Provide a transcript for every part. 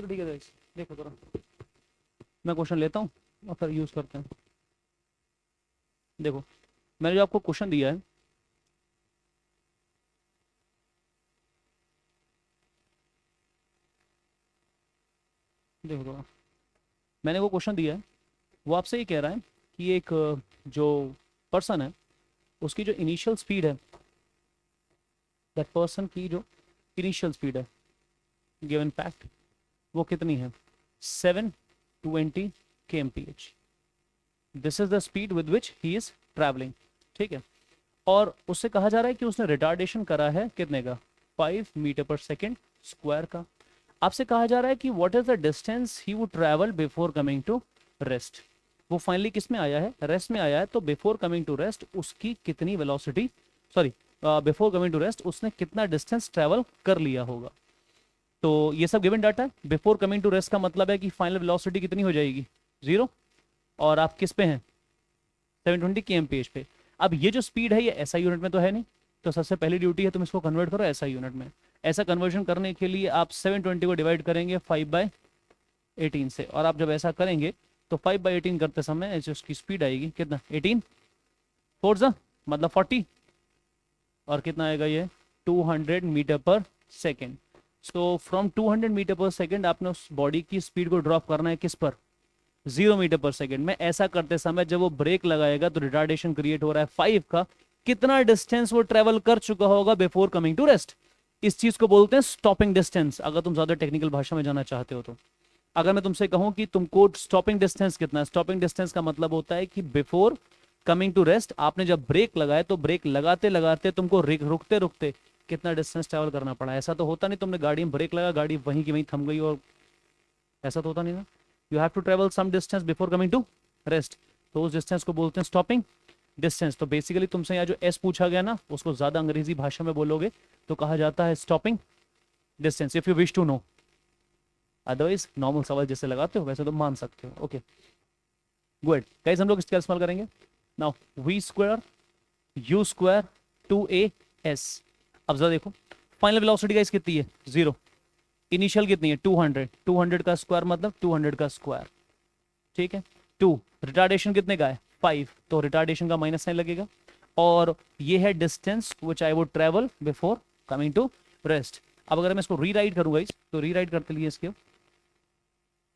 चलो ठीक है गाइस, देखो जरा मैं क्वेश्चन लेता हूँ और फिर यूज़ करते हैं। देखो मैंने जो आपको क्वेश्चन दिया है, देखो जरा मैंने वो क्वेश्चन दिया है, वो आपसे ये कह रहा है कि एक जो पर्सन है उसकी जो इनिशियल स्पीड है, दैट पर्सन की जो इनिशियल स्पीड है गिवन फैक्ट वो कितनी है, 720 kmph। This is the speed with which he is travelling. ठीक है, और उससे कहा जा रहा है कि उसने रिटार्डेशन करा है कितने का, 5 मीटर पर सेकेंड स्क्वायर का। आपसे कहा जा रहा है कि what is the distance he would travel before coming to rest. वो फाइनली किस में आया है, रेस्ट में आया है, तो बिफोर कमिंग टू रेस्ट उसकी कितनी velocity, sorry before coming to rest उसने कितना डिस्टेंस ट्रैवल कर लिया होगा। तो ये सब गिवन डाटा है। बिफोर कमिंग टू रेस्ट का मतलब है कि फाइनल वेलोसिटी कितनी हो जाएगी, 0, और आप किस पे हैं, 720 kmph पे। अब ये जो स्पीड है ये एसआई यूनिट में तो है नहीं, तो सबसे पहली ड्यूटी है तुम इसको कन्वर्ट करो एसआई यूनिट में। ऐसा कन्वर्जन करने के लिए आप 720 को डिवाइड करेंगे 5/18 से, और आप जब ऐसा करेंगे तो 5/18 करते समय ऐसे उसकी स्पीड आएगी कितना, 18 फोर ज़ा मतलब 40, और कितना आएगा ये 200 मीटर पर सेकेंड। सो फ्रॉम 200 मीटर पर सेकेंड आपने उस बॉडी की स्पीड को ड्रॉप करना है किस पर, 0 मीटर पर सेकेंड में। ऐसा करते समय जब वो ब्रेक लगाएगा तो रिटार्डेशन क्रिएट हो रहा है 5 का, कितना डिस्टेंस वो ट्रेवल कर चुका होगा बिफोर कमिंग टू रेस्ट। इस चीज को बोलते हैं स्टॉपिंग डिस्टेंस, अगर तुम ज्यादा टेक्निकल भाषा में जाना चाहते हो तो। अगर मैं तुमसे कहूं कि तुमको स्टॉपिंग डिस्टेंस कितना है, स्टॉपिंग डिस्टेंस का मतलब होता है कि बिफोर कमिंग टू रेस्ट आपने जब ब्रेक लगाए तो ब्रेक लगाते लगाते तुमको रुकते रुकते कितना डिस्टेंस ट्रेवल करना पड़ा। ऐसा तो होता नहीं तुमने गाड़ी में ब्रेक लगा, गाड़ी वहीं की वहीं थम गई, और ऐसा तो होता नहीं ना। You have to travel some distance before coming to rest, तो उस डिस्टेंस को बोलते हैं स्टॉपिंग डिस्टेंस। तो बेसिकली तुमसे यहाँ जो एस पूछा गया ना उसको ज्यादा अंग्रेजी भाषा में बोलोगे तो कहा जाता है stopping distance, if you wish to know. Otherwise normal सवाल जैसे लगाते हो वैसे तो मान सकते हो। ओके गुड गाइस, हम लोग इसका इस्तेमाल करेंगे now, v square you square 2as। अब जरा देखो फाइनल वेलोसिटी गाइस कितनी है, 0, इनिशियल कितनी है 200, 200 का स्क्वायर मतलब 200 का स्क्वायर। ठीक है, 2 रिटार्डेशन कितने का है 5, तो रिटार्डेशन का माइनस साइन लगेगा, और ये है distance which I would travel before coming to rest. अब अगर मैं इसको रीराइट करूंगा इस, तो रीराइट करते लिए इसके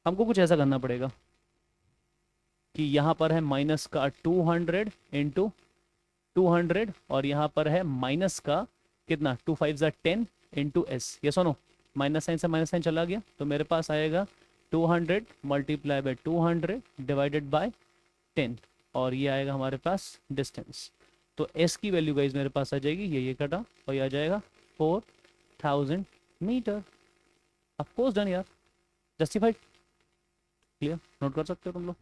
हमको कुछ ऐसा करना पड़ेगा कि यहाँ पर है माइनस का 200 इंटू 200, और यहाँ पर है माइनस का कितना 2 5 ज़ा 10 इंटू एस। ये सुनो माइनस साइन से माइनस साइन चला गया तो मेरे पास आएगा 200 मल्टीप्लाई बाय 200 डिवाइडेड बाय 10, और ये आएगा हमारे पास डिस्टेंस। तो एस की वैल्यू गाइज मेरे पास आ जाएगी, ये कटा और ये आ जाएगा 4000 मीटर। ऑफ कोर्स डन यार, जस्टिफाइड, क्लियर, नोट कर सकते हो तुम लोग।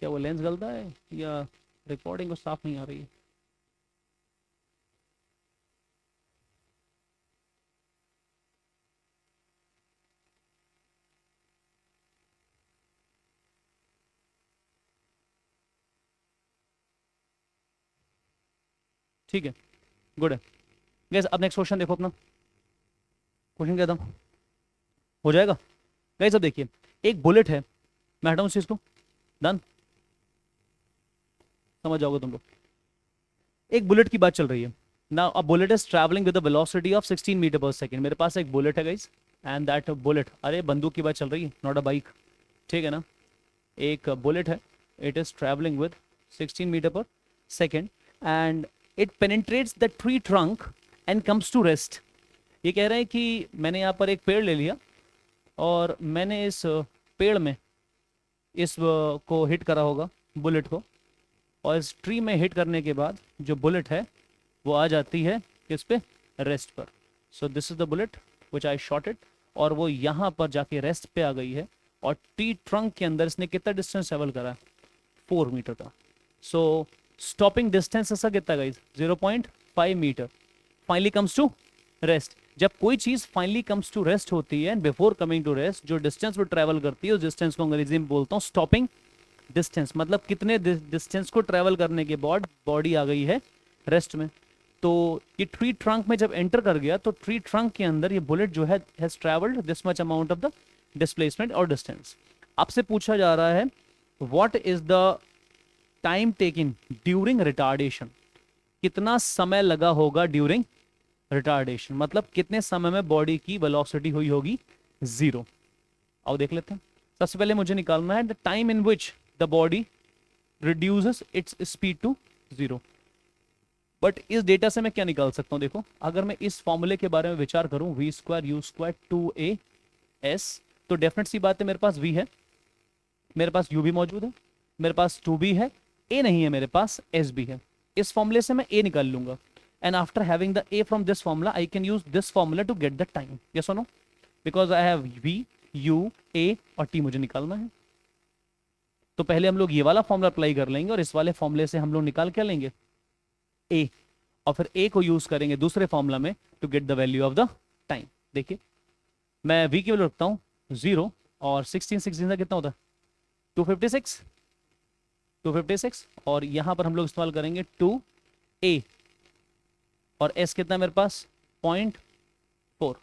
क्या वो लेंस गलता है या रिकॉर्डिंग को साफ नहीं आ रही है? ठीक है, गुड है गैस। अब नेक्स्ट क्वेश्चन देखो अपना, क्वेश्चन क्या था, हो जाएगा गैस। अब देखिए एक बुलेट है, मैं हटाऊं इस चीज को, डन, समझ जाओगे तुम लोग। एक बुलेट की बात चल रही है ना, a bullet is travelling with the velocity of 16 metre पर सेकेंड। मेरे पास एक बुलेट है गाइस, एंड दैट बुलेट, अरे बंदूक की बात चल रही है, नॉट अ बाइक, ठीक है ना। एक बुलेट है, it is travelling with 16 metre पर second and it penetrates the tree trunk and comes to rest. ये कह रहे हैं कि मैंने यहाँ पर एक पेड़ ले लिया और मैंने इस पेड़ में इस को हिट करा होगा, बुलेट को, और इस ट्री में हिट करने के बाद जो बुलेट है वो आ जाती है किस पे, रेस्ट पर। So this is the bullet which I shot it, और वो यहाँ पर जाके रेस्ट पे आ गई है, और ट्री ट्रंक के अंदर इसने कितना डिस्टेंस ट्रेवल करा, 4 मीटर का। सो स्टॉपिंग डिस्टेंस ऐसा कितना guys, 0.5 metre. Finally comes to rest, जब कोई चीज फाइनली कम्स टू रेस्ट होती है, बिफोर कमिंग टू रेस्ट जो डिस्टेंस वो ट्रेवल करती है उस डिस्टेंस को अंग्रेजी में बोलता हूँ स्टॉपिंग डिस्टेंस। मतलब कितने डिस्टेंस को ट्रेवल करने के बाद बॉडी आ गई है रेस्ट में। तो ये ट्री ट्रंक में जब एंटर कर गया तो ट्री ट्रंक के अंदर ये बुलेट जो है has travelled this much amount of the displacement और डिस्टेंस। आपसे पूछा जा रहा है what is the time taking during retardation, कितना समय लगा होगा ड्यूरिंग रिटार्डेशन, मतलब कितने समय में बॉडी की वेलोसिटी हुई होगी जीरो। आओ देख लेते हैं। सबसे पहले मुझे निकालना है the time in which the body reduces its speed to zero. But इस डेटा से मैं क्या निकाल सकता हूं, देखो अगर मैं इस फॉर्मूले के बारे में विचार करूं v square you square 2a s, तो डेफिनेट सी बात है मेरे पास v है, मेरे पास u भी मौजूद है, मेरे पास 2b है, a नहीं है, मेरे पास s भी है। इस फॉर्मूले से मैं a निकाल लूंगा and after having the a from this formula I can use this formula to get the time. Yes और no? Because I have v u a और t मुझे निकालना है। तो पहले हम लोग ये वाला फॉर्मूला अप्लाई कर लेंगे और इस वाले फॉर्मूले से हम लोग निकाल क्या लेंगे a, और फिर a को यूज करेंगे दूसरे फॉर्मूला में to get the value of the time. देखिए मैं v की वैल्यू रखता हूँ 0 और 16 16 का कितना होता है 256 और यहां पर हम लोग इस्तेमाल करेंगे 2a और s कितना है मेरे पास 0.4।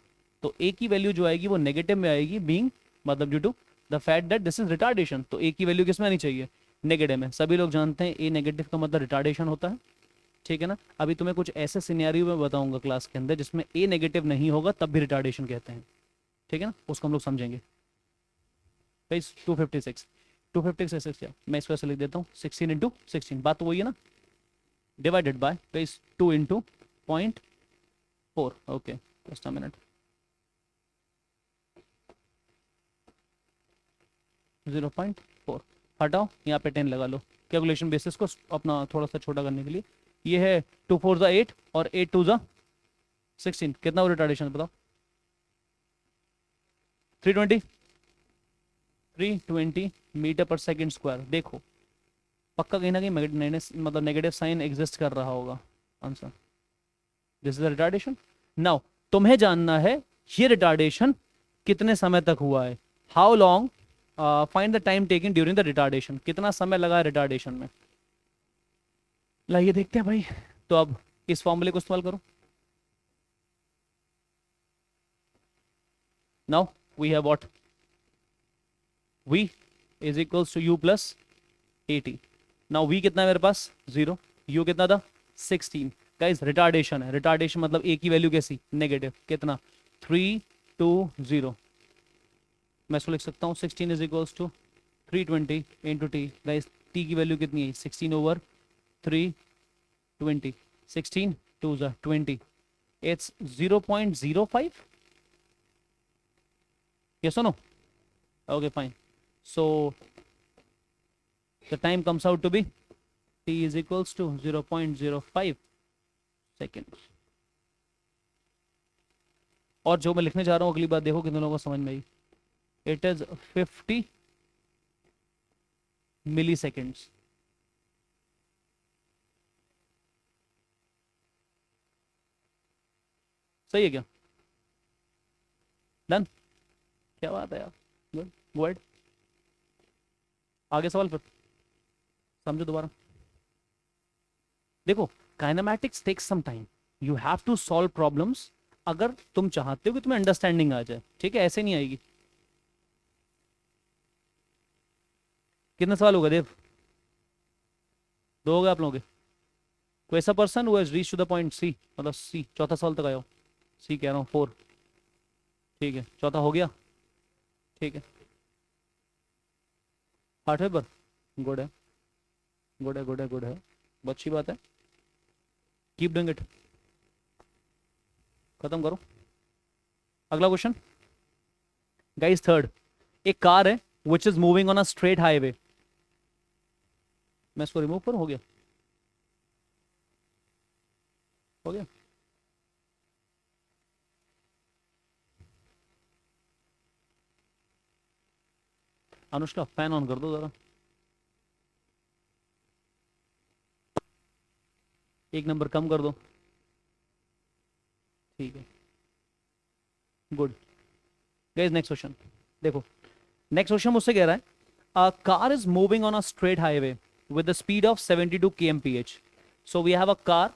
तो a की वैल्यू जो आएगी वो नेगेटिव में आएगी, बीइंग मतलब due to the fact that this is retardation. तो a की वैल्यू किस में आनी चाहिए नेगेटिव में। सभी लोग जानते हैं a नेगेटिव का मतलब रिटार्डेशन होता है, ठीक है ना। अभी तुम्हें कुछ ऐसे सिनेरियो में बताऊंगा क्लास के अंदर जिसमें a नेगेटिव नहीं होगा तब भी रिटार्डेशन कहते हैं, ठीक है ना, उसको हम लोग समझेंगे। 256 क्या, मैं इसको ऐसे लिख देता हूँ 16 इंटू 16, बात तो वही है ना, divided by 2 into 0.4। Okay just a minute, 0.4 हटाओ, यहाँ पे 10 लगा लो कैलकुलेशन बेसिस को अपना थोड़ा सा छोटा करने के लिए। ये है 2 4 8 और 8 2 16, कितना वो रिटार्डेशन बताओ 320 मीटर पर सेकंड स्क्वायर। देखो पक्का कहीं ना कहीं मतलब नेगेटिव साइन एग्जिस्ट कर रहा होगा answer. This is the retardation. Now तुम्हें जानना है ये रिटार्डेशन कितने समय तक हुआ है, how long, find the time taking during the retardation, कितना समय लगा है रिटार्डेशन में। लाइए देखते हैं भाई। तो अब इस फॉर्मूले को इस्तेमाल करो। Now we have what v is equals to u plus 80। Now v कितना है मेरे पास 0, u कितना था 16। गाइस रिटार्डेशन है, रिटार्डेशन मतलब a की वैल्यू कैसी नेगेटिव, कितना 320। मैं इसको लिख सकता हूँ 16 is equals to 320 into t. Guys t की वैल्यू कितनी है 16 ओवर 320, 16 2 20, इट्स 0.05। यस और no? Okay fine. So the time comes out to be t is equals to 0.05 seconds। और जो मैं लिखने जा रहा हूँ अगली बात देखो कितने लोगों को समझ में आई, इट इज 50 मिली सेकेंड्स। सही है क्या? डन, क्या बात है यार, गुड वर्ड। आगे सवाल, फिर समझो दोबारा। देखो kinematics takes some time, you have to solve problems अगर तुम चाहते हो कि तुम्हें अंडरस्टैंडिंग आ जाए, ठीक है, ऐसे नहीं आएगी। कितने सवाल हो गए देव? 2 हो गए आप लोगों के। कोई ऐसा person who has reach to the point C, मतलब सी चौथा सवाल तक आया हो, सी कह रहा हूँ 4, ठीक है चौथा हो गया, ठीक है 8वें पर, गुड है गुड है गुड है गुड है, बहुत अच्छी बात है, कीप डूइंग इट। खत्म करो। अगला क्वेश्चन गाइस, थर्ड, एक कार है which is moving on a straight highway. मैं इसको रिमूव करूं, हो गया हो गया। अनुष्का फैन ऑन कर दो जरा, एक नंबर कम कर दो, ठीक है गुड। गाइस नेक्स्ट क्वेश्चन देखो, नेक्स्ट क्वेश्चन मुझसे कह रहा है a car is moving on a straight highway with the speed of 72 kmph. So we have a car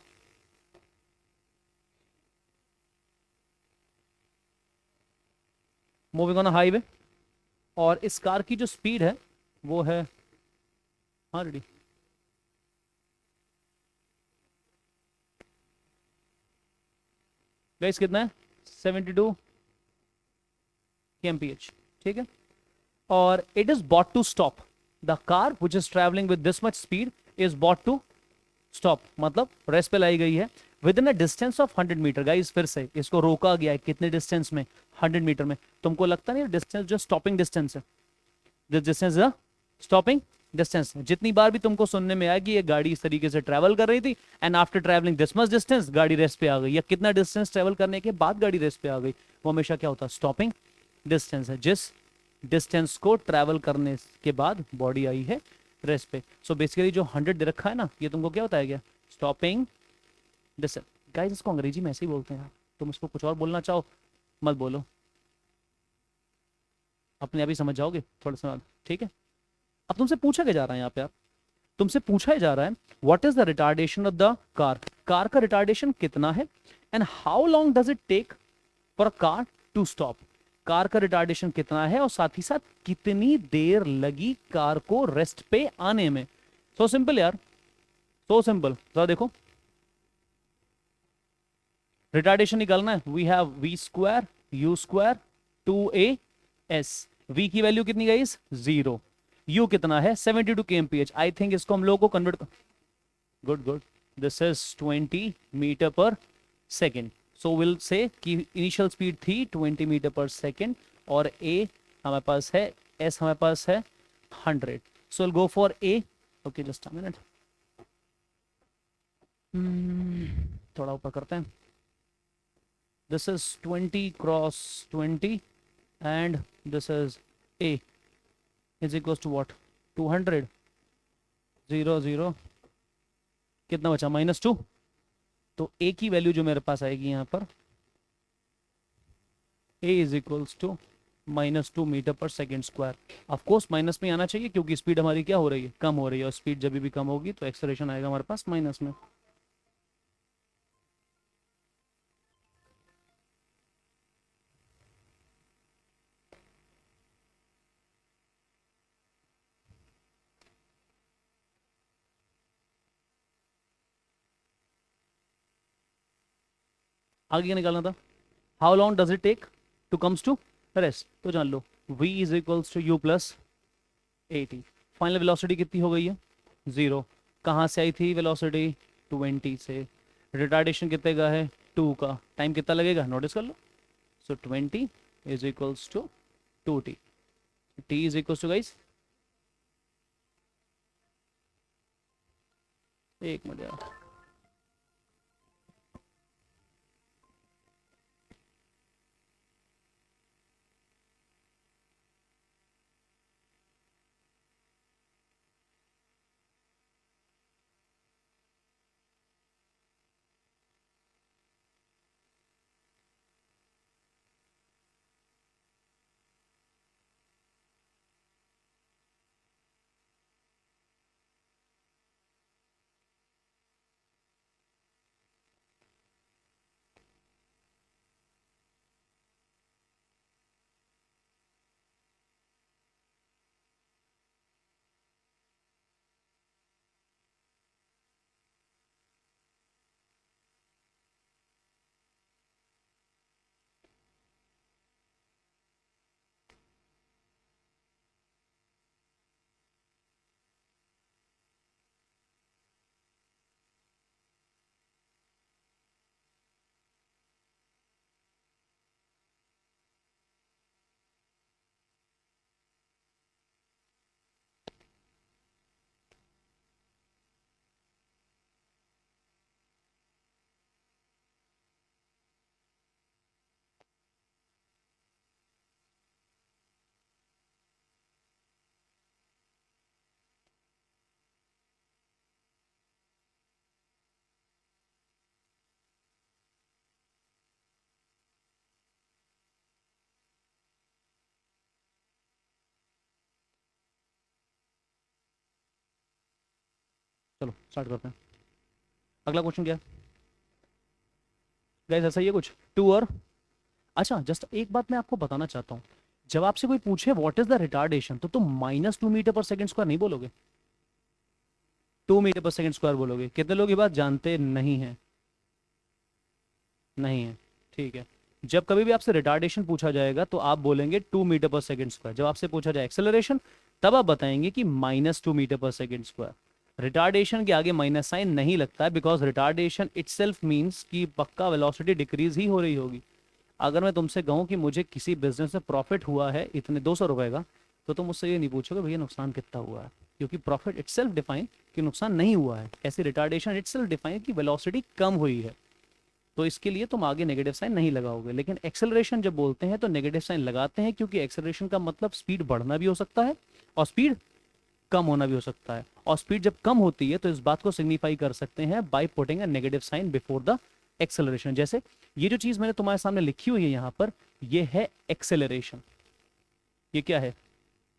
moving on a highway, और इस कार की जो स्पीड है वो है, हाँ रेडी, गाइस कितना है, 72 kmph, ठीक है। और it is brought to stop, the car which is travelling with this much speed is brought to stop, मतलब रेस्ट पे लाई गई है within a distance of 100 metre. Guys फिर से इसको रोका गया है कितने डिस्टेंस में, 100 मीटर में। तुमको लगता नहीं डिस्टेंस जो स्टॉपिंग डिस्टेंस है, this distance the stopping distance. जितनी बार भी तुमको सुनने में आया कि ये गाड़ी इस तरीके से ट्रैवल कर रही थी and after travelling this much distance गाड़ी रेस्ट पे आ गई, या कितना डिस्टेंस ट्रैवल करने के बाद गाड़ी रेस्ट पे आ गई, वो हमेशा क्या होता है, स्टॉपिंग डिस्टेंस है। जिस डिस्टेंस को ट्रैवल करने के बाद बॉडी आई है रेस्ट पे। सो बेसिकली जो 100 दे रखा है ना, ये तुमको क्या बताया गया, स्टॉपिंग डिस्टेंस। गाइस इसको अंग्रेजी में ऐसे ही बोलते हैं यार, तुम इसको कुछ और बोलना चाहो मत बोलो, अपने आप ही समझ जाओगे थोड़ा सा, ठीक है। अब तुमसे पूछा क्या जा रहा है यहाँ पे यार, तुमसे पूछा ही जा रहा है what is the retardation of the car, car का रिटार्डेशन कितना है, and how long does it take for a car to stop, car का रिटार्डेशन कितना है और साथ ही साथ कितनी देर लगी कार को रेस्ट पे आने में। सो सिंपल यार, सो सिंपल, जरा देखो रिटार्डेशन निकालना है, we have v square you square 2a s, v की वैल्यू कितनी गई, 0, u कितना है 72 kmph। आई थिंक इसको हम लोगों को convert, good good, this is 20 metre पर सेकेंड। सो विल से कि इनिशियल स्पीड थी 20 मीटर पर सेकेंड, और a हमारे पास है, s हमारे पास है 100। So will go for a, okay just a minute, थोड़ा ऊपर करते हैं। This is 20 cross 20 and this is a is equals to what, 200, 0 0, कितना बचा, -2। तो a की वैल्यू जो मेरे पास आएगी यहाँ पर, a is equals to -2 metre पर सेकेंड स्क्वायर। ऑफकोर्स माइनस में आना चाहिए क्योंकि स्पीड हमारी क्या हो रही है, कम हो रही है, और स्पीड जब भी कम होगी तो एक्सेलरेशन आएगा हमारे पास माइनस में। आगे क्या निकालना था, how long does it take to comes to rest, तो जान लो v is equals to u plus 80। Final velocity कितनी हो गई है, 0। कहाँ से आई थी वेलोसिटी, 20 से। रिटार्डेशन कितने का है, 2 का। टाइम कितना लगेगा नोटिस कर लो, so 20 is equals to 2t, t is equals to guys, एक मिनट यार, चलो स्टार्ट करते हैं। अगला क्वेश्चन क्या है गाइस, ऐसा ही है कुछ 2 और, अच्छा जस्ट एक बात मैं आपको बताना चाहता हूँ, जब आपसे कोई पूछे व्हाट इज द रिटार्डेशन, तो तुम -2 मीटर पर सेकेंड स्क्वायर नहीं बोलोगे, 2 मीटर पर सेकेंड स्क्वायर बोलोगे। कितने लोग ये बात जानते नहीं है? नहीं है, ठीक है। जब कभी भी आपसे रिटार्डेशन पूछा जाएगा तो आप बोलेंगे 2 मीटर पर सेकेंड स्क्वायर। जब आपसे पूछा जाए एक्सेलरेशन, तब आप बताएंगे कि -2 मीटर पर सेकेंड स्क्वायर। रिटार्डेशन के आगे माइनस साइन नहीं लगता है, बिकॉज रिटार्डेशन इटसेल्फ मीन्स कि पक्का वेलोसिटी डिक्रीज ही हो रही होगी। अगर मैं तुमसे कहूँ कि मुझे किसी बिजनेस में प्रॉफिट हुआ है इतने 200 रुपए का, तो तुम मुझसे ये नहीं पूछोगे भैया नुकसान कितना हुआ है, क्योंकि प्रॉफिट इटसेल्फ डिफाइन कि नुकसान नहीं हुआ है। ऐसी रिटार्डेशन इटसेल्फ डिफाइन कि वेलोसिटी कम हुई है, तो इसके लिए तुम आगे नेगेटिव साइन नहीं लगाओगे। लेकिन एक्सेलरेशन जब बोलते हैं तो नेगेटिव साइन लगाते हैं, क्योंकि एक्सेलरेशन का मतलब स्पीड बढ़ना भी हो सकता है और स्पीड कम होना भी हो सकता है। और स्पीड जब कम होती है तो इस बात को सिग्निफाई कर सकते हैं by putting a negative sign before the acceleration. जैसे ये जो चीज मैंने तुम्हारे सामने लिखी हुई है यहाँ पर, ये है एक्सेलरेशन। ये क्या है?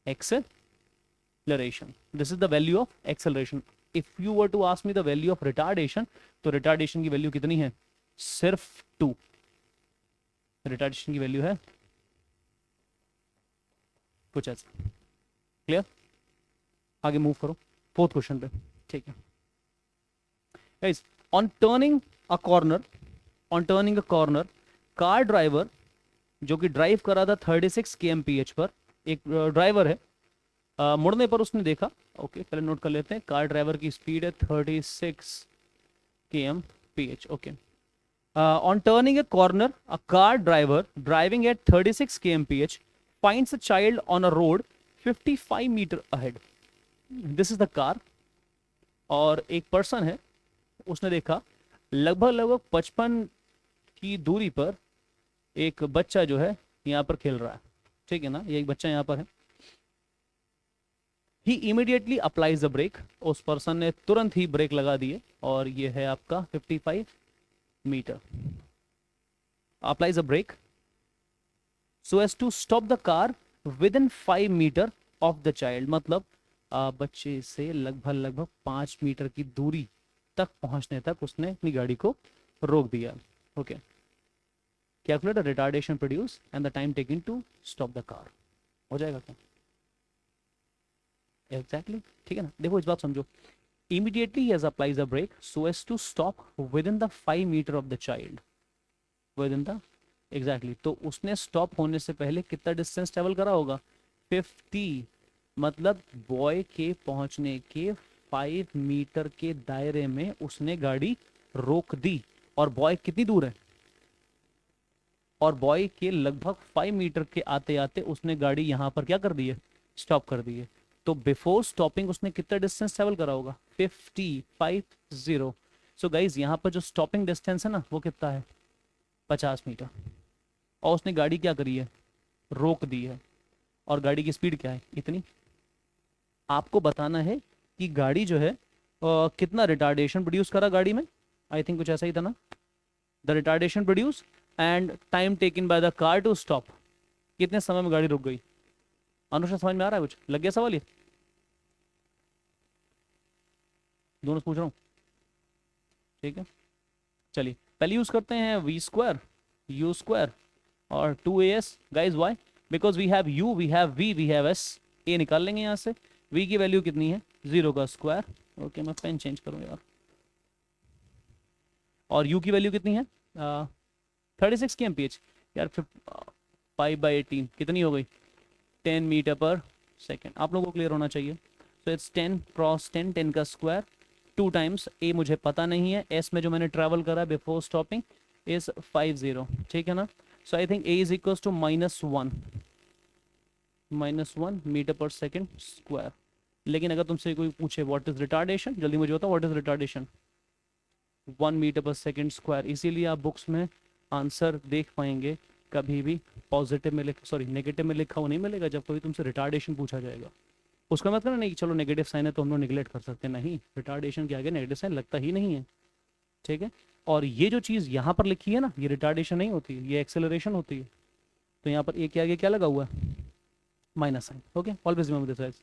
Acceleration. This is the value of acceleration. If you were to ask me the value of retardation, तो रिटार्डेशन की वैल्यू कितनी है? सिर्फ 2। रिटार्डेशन की वैल्यू है कुछ ऐसा। क्लियर? आगे मूव करो फोर्थ क्वेश्चन पे। ठीक है guys, on turning a corner, on turning a corner, car driver जो कि ड्राइव कर रहा था 36 kmph पर, एक ड्राइवर है, मुड़ने पर उसने देखा, ओके पहले नोट कर लेते हैं, कार ड्राइवर की स्पीड है 36 kmph। Okay, on turning a corner, a car driver driving at 36 kmph finds a child on a road 55 meter ahead. This is the car. और एक पर्सन है, उसने देखा लगभग 55 की दूरी पर एक बच्चा जो है यहाँ पर खेल रहा है। ठीक है ना, ये एक बच्चा यहाँ पर है। ही इमीडिएटली अप्लाइज द ब्रेक, उस पर्सन ने तुरंत ही ब्रेक लगा दिए, और ये है आपका 55 metre. applies a brake so as to stop the car within 5 meter of the child। मतलब बच्चे से लगभग 5 मीटर की दूरी तक पहुंचने तक उसने अपनी गाड़ी को रोक दिया। Okay, calculate the retardation produce and the time taken to stop the car. हो जाएगा क्या? एग्जैक्टली ठीक है ना। देखो इस बात समझो, immediately he has applies a brake so as to stop within the 5 meter of the child, within the exactly। तो उसने स्टॉप होने से पहले कितना डिस्टेंस ट्रेवल करा होगा? 50। मतलब बॉय के पहुंचने के 5 मीटर के दायरे में उसने गाड़ी रोक दी। और बॉय कितनी दूर है? और बॉय के लगभग 5 मीटर के आते आते उसने गाड़ी यहां पर क्या कर दी है? स्टॉप कर दी है। तो बिफोर स्टॉपिंग उसने कितना डिस्टेंस ट्रेवल करा होगा? 50। सो गाइज यहाँ पर जो स्टॉपिंग डिस्टेंस है ना, वो कितना है? 50 मीटर। और उसने गाड़ी क्या करी है? रोक दी है। और गाड़ी की स्पीड क्या है? इतनी। आपको बताना है कि गाड़ी जो है कितना रिटार्डेशन प्रोड्यूस करा गाड़ी में। आई थिंक कुछ ऐसा ही था ना, the retardation produce and time taken by the car to stop. कितने समय में गाड़ी रुक गई? अनुष्का समझ में आ रहा है? कुछ लग गया सवाल? ये दोनों पूछ रहा हूँ, ठीक है। चलिए पहले यूज करते हैं वी स्क्वायर, यू स्क्वायर और 2as। Guys why? Because we have u, we have v, we have s। a निकाल लेंगे यहाँ से। v की वैल्यू कितनी है? 0 का स्क्वायर। ओके मैं पेन चेंज करूँ यार। और u की वैल्यू कितनी है? 36 kmph। यार 5/18 कितनी हो गई? 10 मीटर पर सेकेंड। आप लोगों को क्लियर होना चाहिए। सो इट्स 10 क्रॉस 10, 10 का स्क्वायर 2 टाइम्स a मुझे पता नहीं है, s में जो मैंने ट्रैवल करा बिफोर स्टॉपिंग इज 50। ठीक है ना। So I think a is equal to -1 metre पर सेकेंड स्क्वायर। लेकिन अगर तुमसे कोई पूछे व्हाट इज रिटार्डेशन, जल्दी मुझे बताओ व्हाट इज रिटार्डेशन? 1 मीटर पर सेकेंड स्क्वायर। इसीलिए आप बुक्स में आंसर देख पाएंगे, कभी भी पॉजिटिव में नेगेटिव में लिखा हुआ नहीं मिलेगा जब कभी तुमसे रिटार्डेशन पूछा जाएगा। उसका मतलब नहीं कि चलो नेगेटिव साइन है तो हम लोग निगलेक्ट कर सकते हैं, नहीं, रिटार्डेशन के आगे नेगेटिव साइन लगता ही नहीं है। ठीक है। और ये जो चीज़ यहाँ पर लिखी है ना, ये रिटार्डेशन नहीं होती, ये एक्सेलरेशन होती है। तो यहाँ पर ए के आगे क्या लगा हुआ है? Minus sign. Okay, always remember this guys,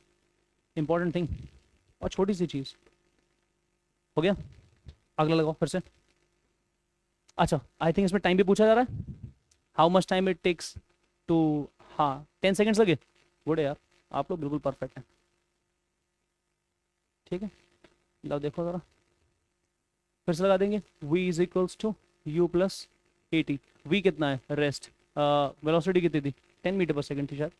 important thing. और छोटी सी चीज़ हो गया। अगला लगाओ फिर से। अच्छा आई थिंक इसमें टाइम भी पूछा जा रहा है, how much time it takes to हाँ 10 सेकेंड्स लगे, गुड है यार, आप लोग बिल्कुल परफेक्ट हैं। ठीक है, लो देखो ज़रा, फिर से लगा देंगे। v is equals to u plus a t. V कितना है, रेस्ट, वेलोसिटी कितनी थी, 10 मीटर पर सेकेंड थी शायद,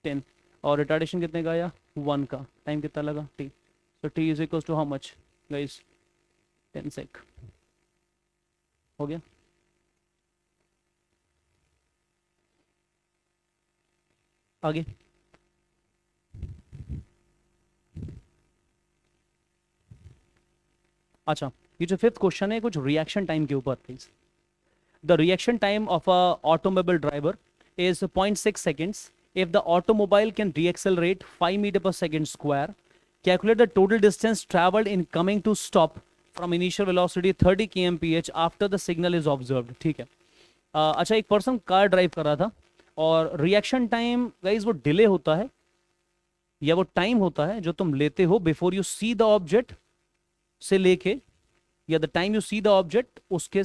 10, और रिटार्डेशन कितने का आया, 1 का, टाइम कितना लगा, t. So t is equals to how much guys, 10 sec. हो गया। आगे अच्छा, ये जो फिफ्थ क्वेश्चन है कुछ रिएक्शन टाइम के ऊपर please. The reaction time of a automobile driver is 0.6 seconds if the automobile can reaccelerate 5 meter per second square. Calculate the total distance traveled in coming to stop from initial velocity 30 kmph after the signal is observed. ठीक है। अच्छा, एक person car drive कर रहा था और reaction time guys वो delay होता है या वो टाइम होता है जो तुम लेते हो before you see the object से लेके, या the time you see the object उसके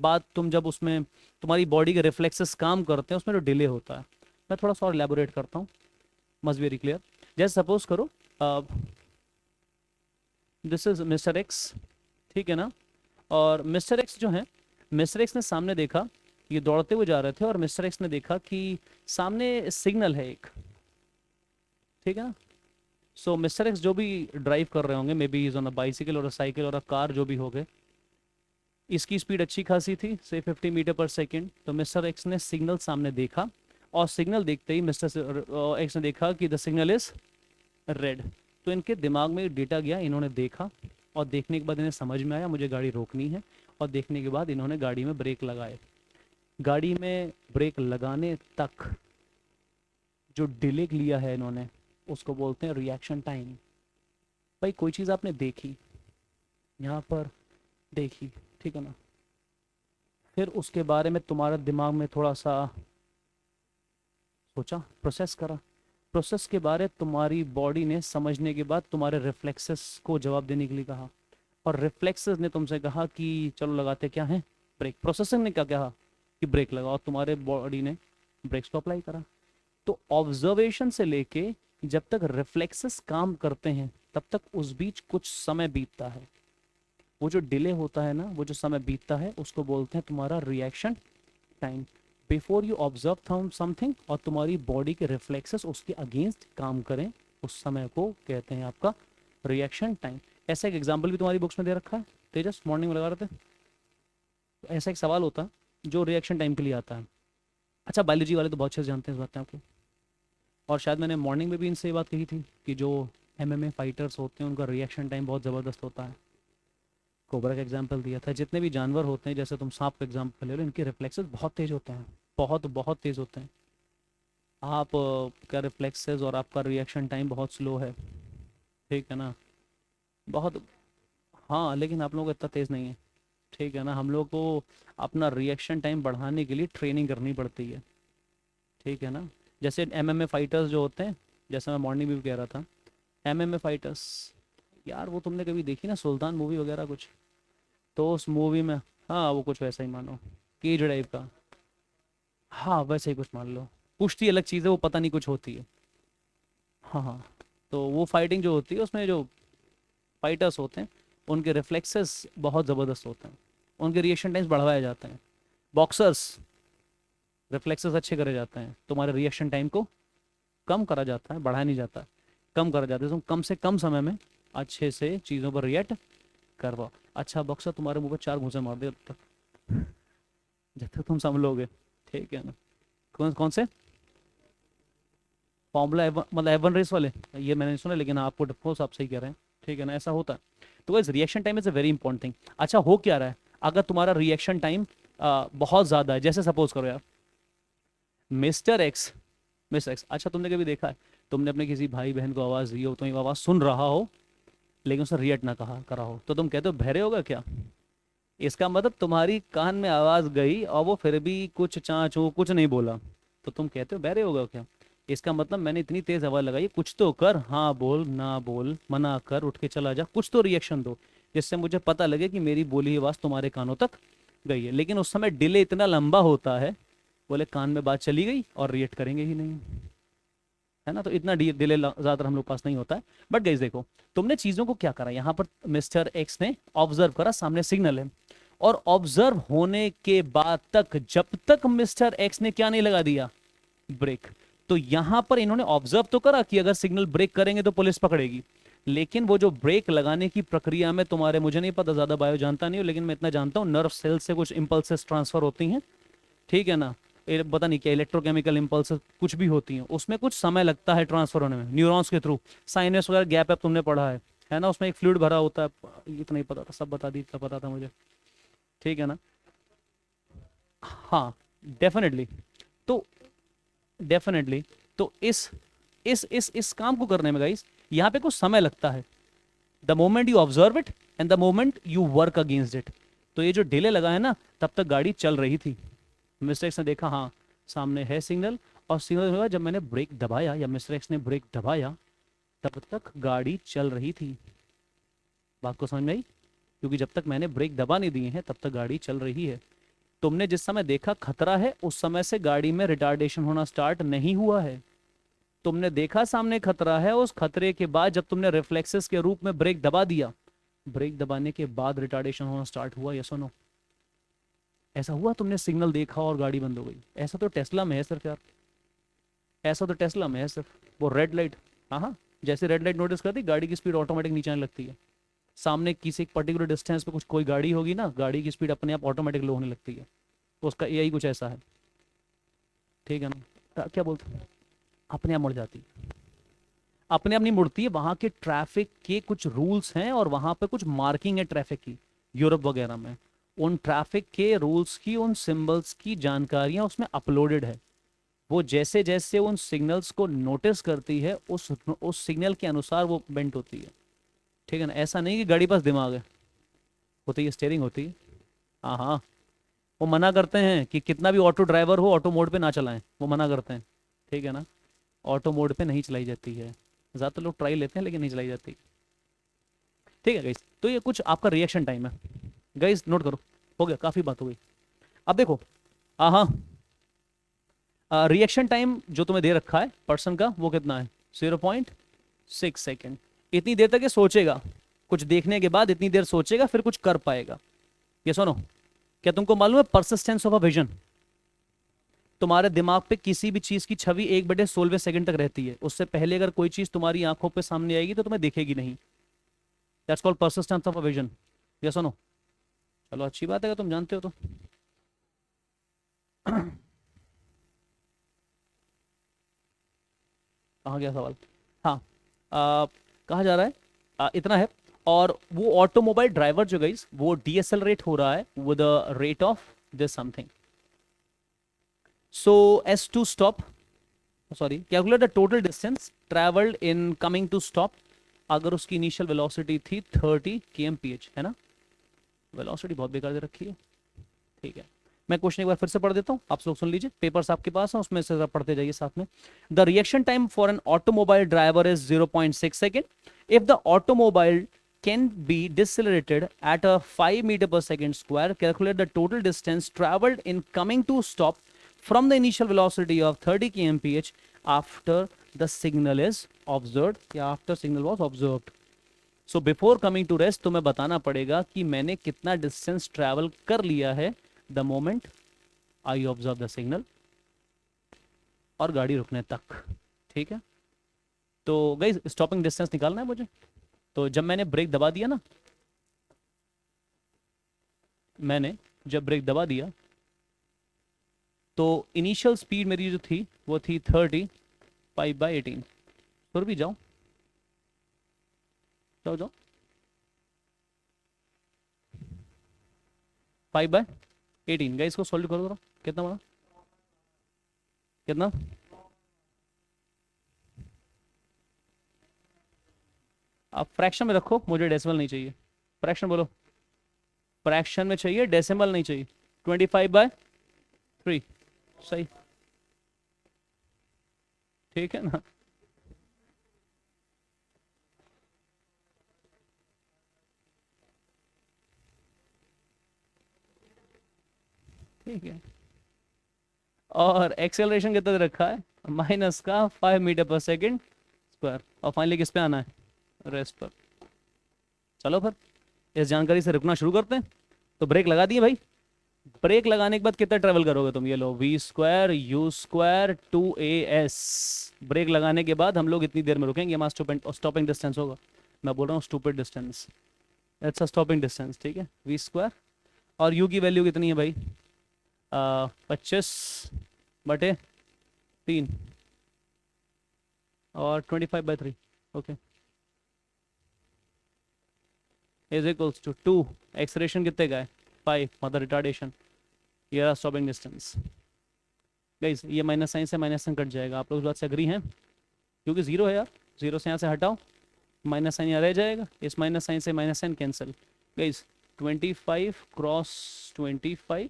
बाद तुम जब उसमें तुम्हारी बॉडी के रिफ्लेक्सेस काम करते हैं उसमें जो डिले होता है। मैं थोड़ा सा और एलैबोरेट करता हूँ, मस्ट वेरी क्लियर। जैसे सपोज करो दिस इज मिस्टर एक्स, ठीक है ना, और मिस्टर एक्स जो है, मिस्टर एक्स ने सामने देखा, ये दौड़ते हुए जा रहे थे और मिस्टर एक्स ने देखा कि सामने सिग्नल है एक, ठीक है ना। सो मिस्टर एक्स जो भी ड्राइव कर रहे होंगे, may be is on a bicycle और अ साइकिल और अ कार, जो भी हो गए, इसकी स्पीड अच्छी खासी थी, से 50 मीटर पर सेकेंड। तो मिस्टर एक्स ने सिग्नल सामने देखा और सिग्नल देखते ही मिस्टर एक्स ने देखा कि द सिग्नल इज रेड। तो इनके दिमाग में डेटा गया, इन्होंने देखा और देखने के बाद इन्हें समझ में आया मुझे गाड़ी रोकनी है, और देखने के बाद इन्होंने गाड़ी में ब्रेक लगाए। गाड़ी में ब्रेक लगाने तक जो डिले लिया है इन्होंने उसको बोलते हैं रिएक्शन टाइम। भाई कोई चीज़ आपने देखी, यहाँ पर देखी, ठीक है ना, फिर उसके बारे में तुम्हारा दिमाग में थोड़ा सा सोचा, प्रोसेस करा, प्रोसेस के बारे तुम्हारी बॉडी ने समझने के बाद तुम्हारे रिफ्लेक्सेस को जवाब देने के लिए कहा, और रिफ्लेक्सेस ने तुमसे कहा कि चलो लगाते क्या है ब्रेक। प्रोसेसिंग ने क्या कहा कि ब्रेक लगाओ, और तुम्हारे बॉडी ने ब्रेक्स को अप्लाई करा। तो ऑब्जर्वेशन से लेके जब तक रिफ्लेक्सेस काम करते हैं तब तक उस बीच कुछ समय बीतता है। वो जो डिले होता है ना, वो जो समय बीतता है उसको बोलते हैं तुम्हारा reaction time. Before you observe something और तुम्हारी बॉडी के रिफ्लेक्सेस उसके अगेंस्ट काम करें, उस समय को कहते हैं आपका रिएक्शन टाइम। ऐसा एक एग्जाम्पल भी तुम्हारी बुक्स में दे रखा है, तेजस मॉर्निंग में लगा रहे थे। तो ऐसा एक सवाल होता है जो रिएक्शन टाइम के लिए आता है। अच्छा, बायोलॉजी वाले तो बहुत अच्छे से जानते हैं इस बातें आपको, और शायद मैंने मॉर्निंग में भी इनसे ये बात कही थी कि जो MMA फाइटर्स होते हैं उनका रिएक्शन टाइम बहुत ज़बरदस्त होता है। कोबरा का एग्जांपल दिया था, जितने भी जानवर होते हैं, जैसे तुम सांप का एग्जांपल ले लो, इनके रिफ्लेक्सेस बहुत तेज होते हैं, बहुत बहुत तेज होते हैं। आप का रिफ्लेक्सेस और आपका रिएक्शन टाइम बहुत स्लो है, ठीक है ना, बहुत। हाँ, लेकिन आप लोगों को इतना तेज़ नहीं है, ठीक है ना। हम लोग को अपना रिएक्शन टाइम बढ़ाने के लिए ट्रेनिंग करनी पड़ती है, ठीक है ना। जैसे MMA फाइटर्स जो होते हैं, जैसे मैं मॉर्निंग में भी कह रहा था, MMA फाइटर्स, यार वो तुमने कभी देखी ना सुल्तान मूवी वगैरह कुछ, तो उस मूवी में, हाँ वो कुछ वैसा ही मानो, केज टाइप का, हाँ वैसे ही कुछ मान लो। कुश्ती अलग चीज़ है, वो पता नहीं कुछ होती है, हाँ हाँ। तो वो फाइटिंग जो होती है उसमें जो फाइटर्स होते हैं उनके रिफ्लेक्सेस बहुत ज़बरदस्त होते हैं, उनके रिएक्शन टाइम्स बढ़वाए जाते हैं। बॉक्सर्स रिफ्लेक्सेस अच्छे करे जाते हैं, तुम्हारे रिएक्शन टाइम को कम करा जाता है, बढ़ाया नहीं जाता, कम करा जाता है। तुम कम से कम समय में अच्छे से चीज़ों पर रिएक्ट करवाओ। अच्छा, बॉक्सर तुम्हारे मुंह पर 4 घूंसे मार दे जब तक तुम संभलोगे, ठीक है ना। कौन कौन से फॉर्मूला मतलब F1 रेस वाले, ये मैंने नहीं सुना, लेकिन आपको डिफोर्स आप सही कह रहे हैं, ठीक है ना, ऐसा होता है। तो guys reaction time is a very important thing. अच्छा, हो क्या रहा है अगर तुम्हारा रिएक्शन टाइम बहुत ज़्यादा है, जैसे सपोज करो यार मिस्टर एक्स, मिस्टर एक्स, अच्छा तुमने कभी देखा है, तुमने अपने किसी भाई बहन को आवाज़ दी हो, तुम्हें आवाज़ सुन रहा हो लेकिन उसने रिएक्ट ना करा हो, तो तुम कहते हो बहरे होगा क्या। इसका मतलब तुम्हारी कान में आवाज़ गई और वो फिर भी कुछ चाँचू कुछ नहीं बोला, तो तुम कहते हो बहरे होगा क्या। इसका मतलब मैंने इतनी तेज़ आवाज़ लगाई, कुछ तो कर, हाँ बोल ना बोल, मना कर, उठ के चला जा, कुछ तो रिएक्शन दो जिससे मुझे पता लगे कि मेरी बोली आवाज़ तुम्हारे कानों तक गई है। लेकिन उस समय डिले इतना लंबा होता है बोले कान में बात चली गई और रिएक्ट करेंगे ही नहीं, है ना। तो इतना डिले ज्यादातर हम लोग पास नहीं होता है। बट गाइस देखो, तुमने चीजों को क्या करा, यहाँ पर मिस्टर एक्स ने ऑब्जर्व करा, सामने सिग्नल है, और ऑब्जर्व होने के बाद तक जब तक मिस्टर एक्स ने क्या नहीं लगा दिया, ब्रेक, तो यहां पर इन्होंने ऑब्जर्व तो करा कि अगर सिग्नल ब्रेक करेंगे तो पुलिस पकड़ेगी, लेकिन वो जो ब्रेक लगाने की प्रक्रिया में तुम्हारे, मुझे नहीं पता, ज्यादा बायो जानता नहीं हूं, लेकिन मैं इतना जानता हूं नर्व सेल से कुछ इंपल्सेस ट्रांसफर होती हैं, ठीक है ना। पता नहीं क्या इलेक्ट्रोकेमिकल इंपल्स कुछ भी होती हैं, उसमें कुछ समय लगता है ट्रांसफर होने में, न्यूरॉन्स के थ्रू। साइनस वगैरह गैप ऐप तुमने पढ़ा है ना, उसमें एक फ्लूइड भरा होता है, इतना ही पता था, सब बता दी, इतना पता था मुझे, ठीक है ना। हाँ, डेफिनेटली। तो डेफिनेटली, तो इस काम को करने में गाइस यहाँ पे कुछ समय लगता है, the moment you observe it and the moment you work against it. तो ये जो डिले लगा है ना, तब तक गाड़ी चल रही थी, मिस्टर एक्स ने देखा हाँ सामने है सिग्नल, और सिग्नल हुआ जब मैंने ब्रेक दबाया या मिस्टर एक्स ने ब्रेक दबाया, तब तक गाड़ी चल रही थी। बात को समझ में आई, क्योंकि जब तक मैंने ब्रेक दबा नहीं दिए हैं तब तक गाड़ी चल रही है। तुमने जिस समय देखा खतरा है, उस समय से गाड़ी में रिटार्डेशन होना स्टार्ट नहीं हुआ है। तुमने देखा सामने खतरा है, उस खतरे के बाद जब तुमने रिफ्लेक्सेस के रूप में ब्रेक दबा दिया, ब्रेक दबाने के बाद रिटार्डेशन होना स्टार्ट हुआ, यस और नो। ऐसा हुआ, तुमने सिग्नल देखा और गाड़ी बंद हो गई? ऐसा तो टेस्ला में है सिर्फ यार, ऐसा तो टेस्ला में है सिर्फ, वो रेड लाइट, हाँ हाँ, जैसे रेड लाइट नोटिस करती गाड़ी की स्पीड ऑटोमेटिक नीचे आने लगती है। सामने किसी एक पर्टिकुलर डिस्टेंस पे कुछ कोई गाड़ी होगी ना, गाड़ी की स्पीड अपने आप ऑटोमेटिक लो होने लगती है। तो उसका यही कुछ ऐसा है, ठीक है ना। क्या बोलते हैं, अपने आप मुड़ जाती है, अपने आप नहीं मुड़ती है, वहां के ट्रैफिक के कुछ रूल्स हैं और वहां पे कुछ मार्किंग है ट्रैफिक की, यूरोप वगैरह में उन ट्रैफिक के रूल्स की, उन सिंबल्स की जानकारियां उसमें अपलोडेड है। वो जैसे जैसे उन सिग्नल्स को नोटिस करती है, उस सिग्नल के अनुसार वो बेंट होती है, ठीक है ना। ऐसा नहीं कि गाड़ी पास दिमाग है, होती है स्टेयरिंग होती है। हाँ हाँ, वो मना करते हैं कि कितना भी ऑटो ड्राइवर हो ऑटो मोड पे ना चलाएं, वो मना करते हैं, ठीक है ना। ऑटो मोड पे नहीं चलाई जाती है, ज़्यादातर लोग ट्राई लेते हैं लेकिन नहीं चलाई जाती, ठीक है गाइस। तो ये कुछ आपका रिएक्शन टाइम है गाइस, नोट करो। हो गया, काफ़ी बात हो गई। अब देखो, हाँ हाँ, रिएक्शन टाइम जो तुम्हें दे रखा है पर्सन का, वो कितना है, 0.6 सेकेंड। इतनी देर तक ये सोचेगा, कुछ देखने के बाद इतनी देर सोचेगा, फिर कुछ कर पाएगा, ये सुनो। क्या तुमको मालूम है परसिस्टेंस ऑफ अ विजन, तुम्हारे दिमाग पे किसी भी चीज की छवि 1/16 सेकंड तक रहती है, उससे पहले अगर कोई चीज तुम्हारी आंखों पे सामने आएगी तो तुम्हें दिखेगी नहीं। That's called persistence of a vision, yes और नो। चलो अच्छी बात है, अगर तुम जानते हो तो। कहाँ गया सवाल, हाँ, कहा जा रहा है, इतना है। और वो ऑटोमोबाइल ड्राइवर जो गाइस, वो डीएसएलरेट हो रहा है with a rate of this something, so s to stop, sorry, calculate the total distance travelled in coming to stop. अगर उसकी इनिशियल वेलोसिटी थी 30 kmph, है ना, वेलोसिटी बहुत बेकार दे रखी है, ठीक है। मैं क्वेश्चन एक बार फिर से पढ़ देता हूँ, आप लोग सुन लीजिए, पेपर्स आपके पास हैं, उसमें से जरा पढ़ते जाइए साथ में। The reaction time for an automobile driver is 0.6 second if the automobile can be decelerated at a 5 meter per second square. Calculate the total distance traveled in coming to stop from the initial velocity of 30 kmph after the signal is observed या after signal was observed. So before coming to rest तुम्हें बताना पड़ेगा कि मैंने कितना distance travel कर लिया है the moment I observe the signal, और गाड़ी रुकने तक, ठीक है। तो गाइस स्टॉपिंग डिस्टेंस निकालना है मुझे। तो जब मैंने ब्रेक दबा दिया ना, मैंने जब ब्रेक दबा दिया तो इनिशियल स्पीड मेरी जो थी वो थी 30 pi/18। फिर भी जाओ जाओ जाओ, 5/18 गाइस, इसको सॉल्व करो जरा, कितना बना, कितना, आप फ्रैक्शन में रखो, मुझे डेसिमल नहीं चाहिए, फ्रैक्शन बोलो, फ्रैक्शन में चाहिए, डेसिमल नहीं चाहिए। 25/3, सही, ठीक है ना। ठीक है, और एक्सेलरेशन कितना दे रखा है, माइनस का 5 मीटर पर सेकेंड स्क्वायर, और फाइनली किस पे आना है, रेस्ट पर। चलो फिर इस जानकारी से रुकना शुरू करते हैं। तो ब्रेक लगा दिए भाई, ब्रेक लगाने के बाद कितना ट्रेवल करोगे तुम, ये लो V square you square 2as। Brake लगाने के बाद हम लोग इतनी देर में रुकेंगे, हमारा स्टॉपिंग डिस्टेंस होगा, मैं बोल रहा हूँ stupid distance, it's a stopping distance, ठीक है, वी स्क्वायर। और यू की वैल्यू कितनी है भाई, 25/3 और 25/3, okay, is equals to 2, acceleration कितने का है 5, मतलब रिटार्डेशन, ये रहा स्टॉपिंग डिस्टेंस। गाइस ये माइनस साइन से माइनस साइन कट जाएगा, आप लोग इस बात से एग्री हैं, क्योंकि जीरो है यार, जीरो से यहाँ से हटाओ, माइनस साइन यहाँ रह जाएगा, इस माइनस साइन से minus sign cancel. Guys 25 cross 25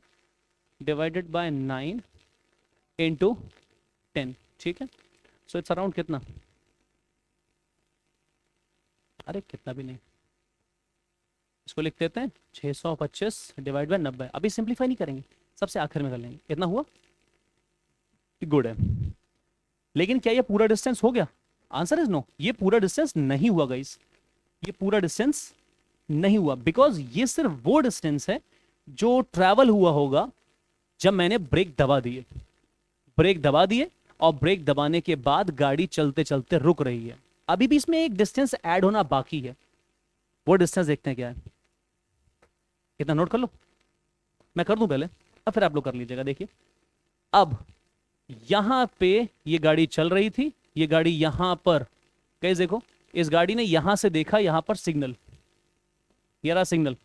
divided by 9 into 10, ठीक है, सो इट्स अराउंड कितना, अरे कितना भी नहीं, इसको लिख देते हैं 625 डिवाइड बाय 90। अभी सिंप्लीफाई नहीं करेंगे, सबसे आखिर में कर लेंगे, इतना हुआ, गुड है। लेकिन क्या ये पूरा डिस्टेंस हो गया, आंसर इज नो, ये पूरा डिस्टेंस नहीं हुआ गाइस, ये पूरा डिस्टेंस नहीं हुआ, बिकॉज ये सिर्फ वो डिस्टेंस है जो ट्रैवल हुआ होगा जब मैंने ब्रेक दबा दिए, ब्रेक दबा दिए और ब्रेक दबाने के बाद गाड़ी चलते चलते रुक रही है। अभी भी इसमें एक डिस्टेंस ऐड होना बाकी है, वो डिस्टेंस देखते हैं क्या है, कितना नोट कर लो, मैं कर दूं पहले, अब फिर आप लोग कर लीजिएगा। देखिए अब यहां पे ये गाड़ी चल रही थी, ये गाड़ी यहां पर, कैसे देखो, इस गाड़ी ने यहां से देखा यहां पर सिग्नल, ये रहा सिग्नल,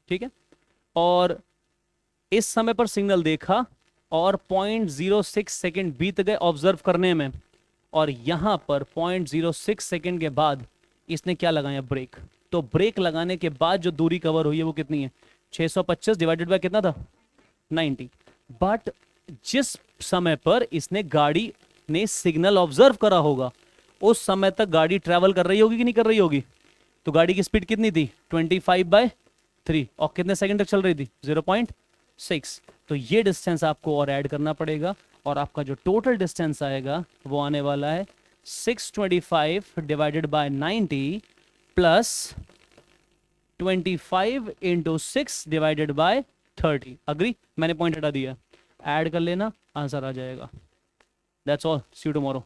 ठीक है, और इस समय पर सिग्नल देखा और 0.06 सेकेंड बीत गए ऑब्जर्व करने में, और यहां पर 0.06 सेकेंड के बाद इसने क्या लगाया, ब्रेक। तो ब्रेक लगाने के बाद जो दूरी कवर हुई है वो कितनी है, 625 डिवाइडेड बाय कितना था, 90। बट जिस समय पर इसने गाड़ी ने सिग्नल ऑब्जर्व करा होगा उस समय तक गाड़ी ट्रैवल कर रही होगी कि नहीं कर रही होगी, तो गाड़ी की स्पीड कितनी थी 25/3, और कितने सेकंड तक चल रही थी 0.6। तो ये डिस्टेंस आपको और ऐड करना पड़ेगा, और आपका जो टोटल डिस्टेंस आएगा वो आने वाला है 625 divided by 90 plus 25 into 6 divided by 30। Agree, मैंने पॉइंट हटा दिया, ऐड कर लेना, आंसर आ जाएगा। That's all, see you tomorrow.